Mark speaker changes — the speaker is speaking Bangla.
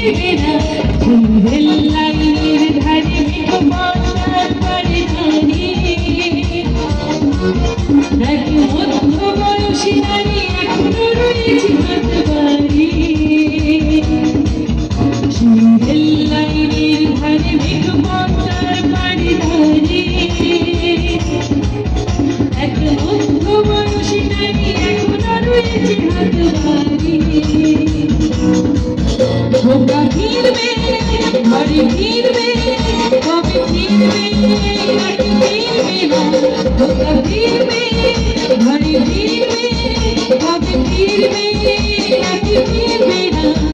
Speaker 1: ফিরবে না রেল লাইনের ধারে মেঘ বর্ষার পারে দাঁড়িয়ে এক মধ্য বয়সী নারী এখনো রয়েছে হাত বাড়িয়ে রেল লাইনের ধারে মেঘ বর্ষার পারে দাঁড়িয়ে এক মধ্য বয়সী নারী এখনো রয়েছে হাত বাড়িয়ে ঘরে ফিরবে